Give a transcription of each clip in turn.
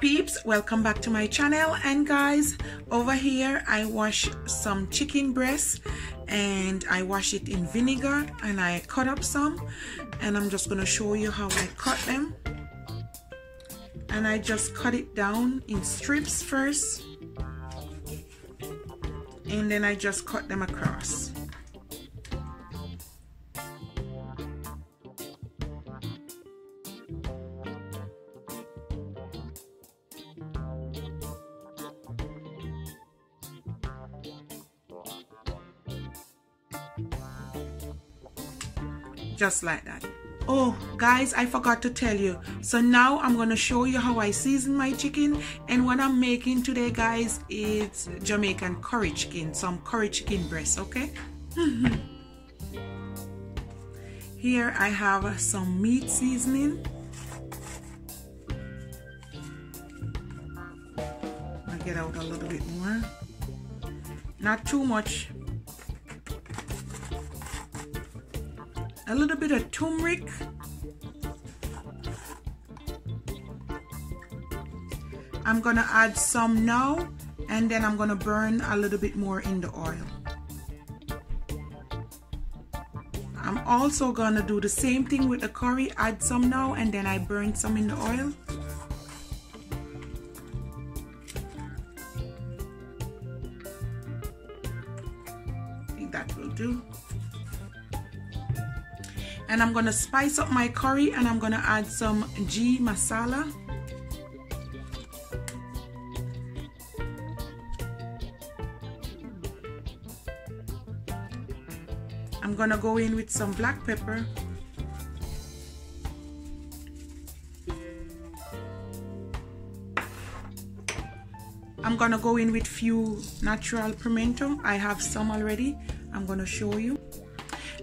peeps, welcome back to my channel. And guys, over here I wash some chicken breasts and I wash it in vinegar and I cut up some, and I'm just going to show you how I cut them. And I just cut it down in strips first, and then I just cut them across. Just like that. Oh guys, I forgot to tell you. So now I'm going to show you how I season my chicken. And what I'm making today, guys, is Jamaican curry chicken, some curry chicken breast, okay? Here I have some meat seasoning. I'll get out a little bit more, not too much. A little bit of turmeric, I'm gonna add some now, and then I'm gonna burn a little bit more in the oil. I'm also gonna do the same thing with the curry, add some now and then I burn some in the oil. I think that will do. And I'm gonna spice up my curry, and I'm gonna add some ghee masala. I'm gonna go in with some black pepper. I'm gonna go in with few natural pimento. I have some already. I'm gonna show you.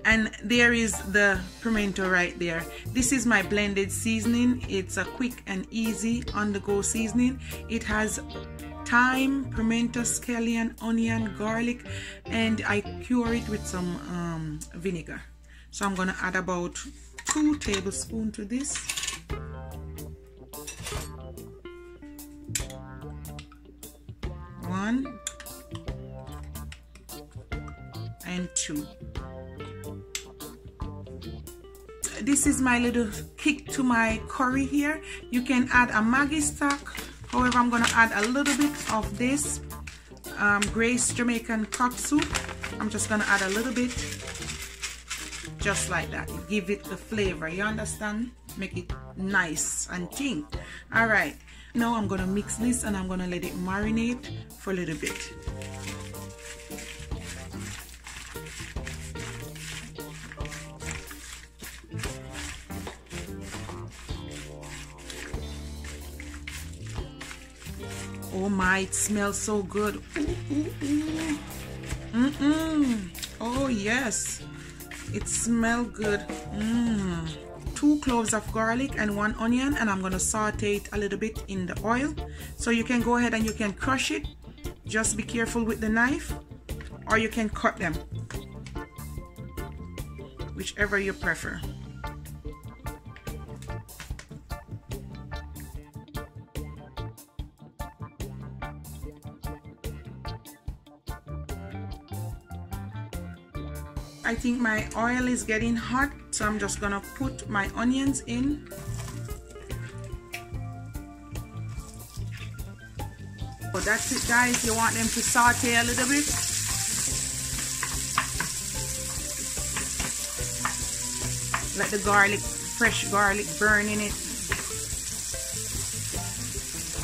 And there is the pimento right there. This is my blended seasoning. It's a quick and easy on-the-go seasoning. It has thyme, pimento, scallion, onion, garlic, and I cure it with some vinegar. So I'm gonna add about 2 tablespoons to this. One and 2. This is my little kick to my curry here. You can add a Maggi stock. However, I'm going to add a little bit of this Grace Jamaican cock soup. I'm just going to add a little bit, just like that. Give it the flavor, you understand? Make it nice and thin. All right, now I'm going to mix this and I'm going to let it marinate for a little bit. Oh my, it smells so good. Oh yes, it smells good. 2 cloves of garlic and 1 onion, and I'm going to saute it a little bit in the oil. So you can go ahead and you can crush it. Just be careful with the knife, or you can cut them, whichever you prefer. I think my oil is getting hot, so I'm just gonna put my onions in. So that's it, guys. You want them to saute a little bit. Let the garlic, fresh garlic, burn in it.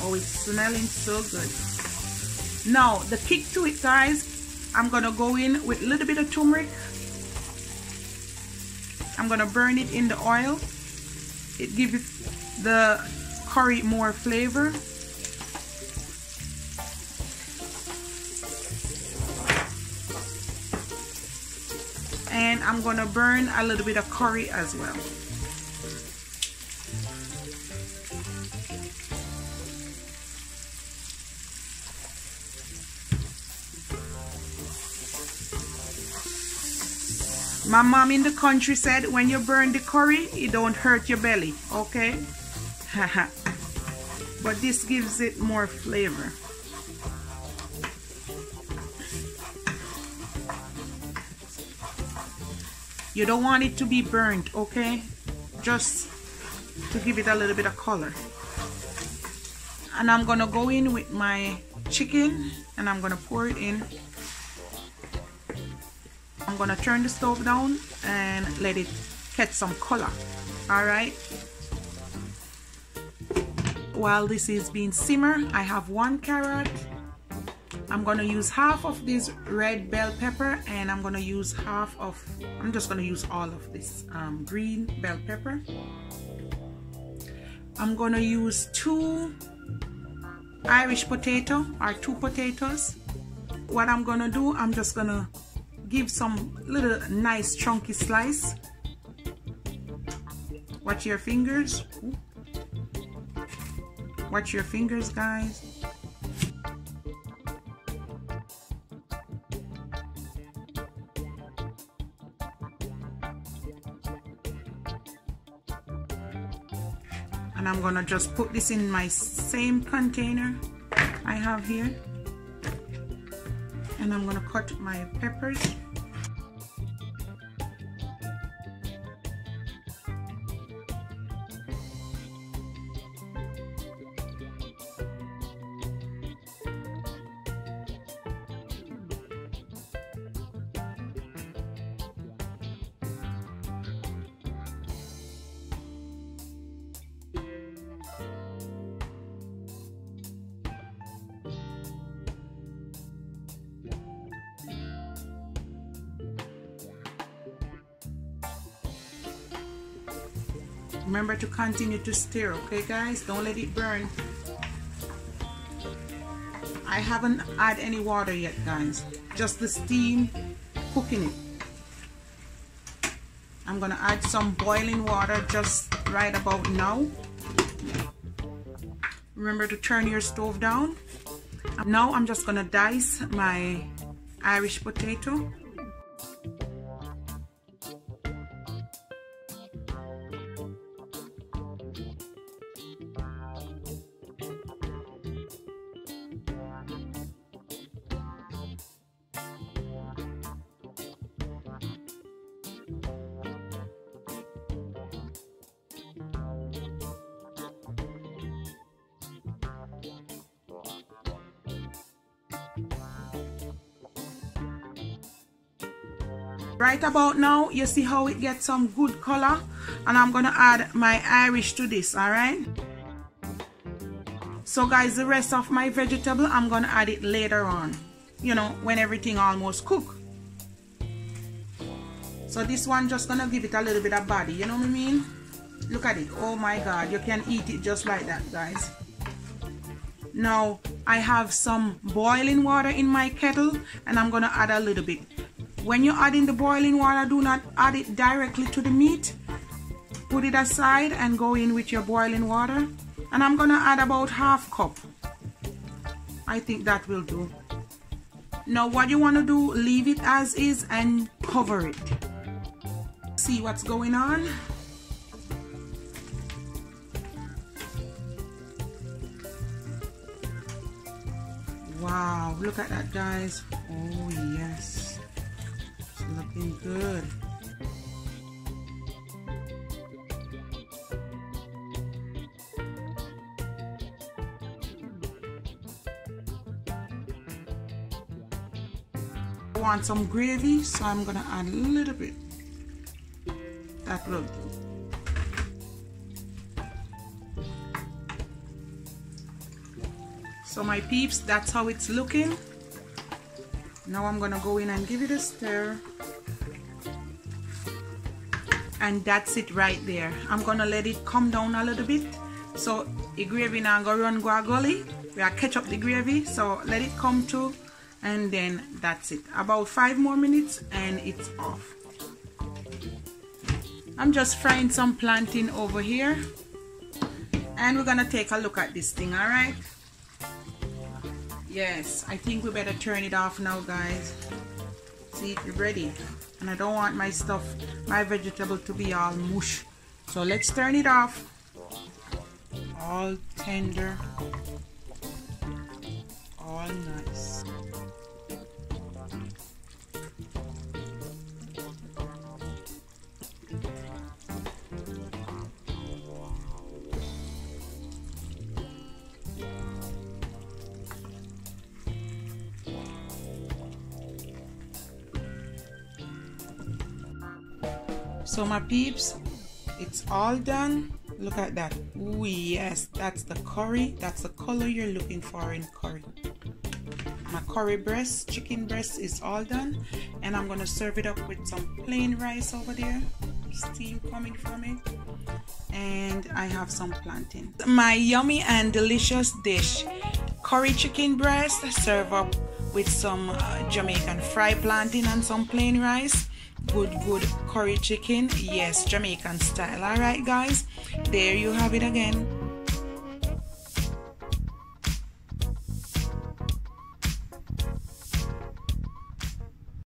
Oh, it's smelling so good. Now the kick to it, guys, I'm gonna go in with a little bit of turmeric. I'm gonna burn it in the oil. It gives the curry more flavor. And I'm gonna burn a little bit of curry as well. My mom in the country said when you burn the curry, it don't hurt your belly, okay? but this gives it more flavor. You don't want it to be burnt, okay? Just to give it a little bit of color. And I'm gonna go in with my chicken and I'm gonna pour it in. I'm gonna turn the stove down and let it catch some color. All right. While this is being simmered, I have 1 carrot. I'm gonna use half of this red bell pepper, and I'm gonna use I'm just gonna use all of this green bell pepper. I'm gonna use 2 Irish potato or 2 potatoes. What I'm gonna do, I'm just gonna give some little nice chunky slice. Watch your fingers. Watch your fingers, guys. And I'm gonna just put this in my same container I have here. And I'm gonna cut my peppers. Remember to continue to stir, okay guys? Don't let it burn. I haven't added any water yet, guys. Just the steam cooking it. I'm gonna add some boiling water just right about now. Remember to turn your stove down. Now I'm just gonna dice my Irish potato. Right about now, you see how it gets some good color, and I'm gonna add my Irish to this. All right, so guys, the rest of my vegetable I'm gonna add it later on, you know, when everything almost cooked. So this one just gonna give it a little bit of body, you know what I mean? Look at it. Oh my god, you can eat it just like that, guys. Now I have some boiling water in my kettle, and I'm gonna add a little bit. When you add in the boiling water, do not add it directly to the meat. Put it aside and go in with your boiling water. And I'm gonna add about ½ cup. I think that will do. Now what you wanna do, leave it as is and cover it. See what's going on. Wow, look at that, guys. Oh yes. Looking good. I want some gravy, so I'm gonna add a little bit. That look. So my peeps, that's how it's looking. Now I'm gonna go in and give it a stir. And that's it right there. I'm gonna let it come down a little bit. So the gravy now go run go a gully. We are catch up the gravy. So let it come to, and then that's it. About 5 more minutes and it's off. I'm just frying some plantain over here. And we're gonna take a look at this thing, alright? Yes, I think we better turn it off now, guys. See, it's ready. And I don't want my stuff, my vegetable to be all mush. So let's turn it off. all tender, all nice. So my peeps, it's all done. Look at that. Ooh, yes, that's the curry. That's the color you're looking for in curry. My curry breast, chicken breast is all done, and I'm gonna serve it up with some plain rice over there, steam coming from it, and I have some plantain. My yummy and delicious dish, curry chicken breast, serve up with some Jamaican fried plantain and some plain rice. Good curry chicken, yes, Jamaican style. All right guys, there you have it again.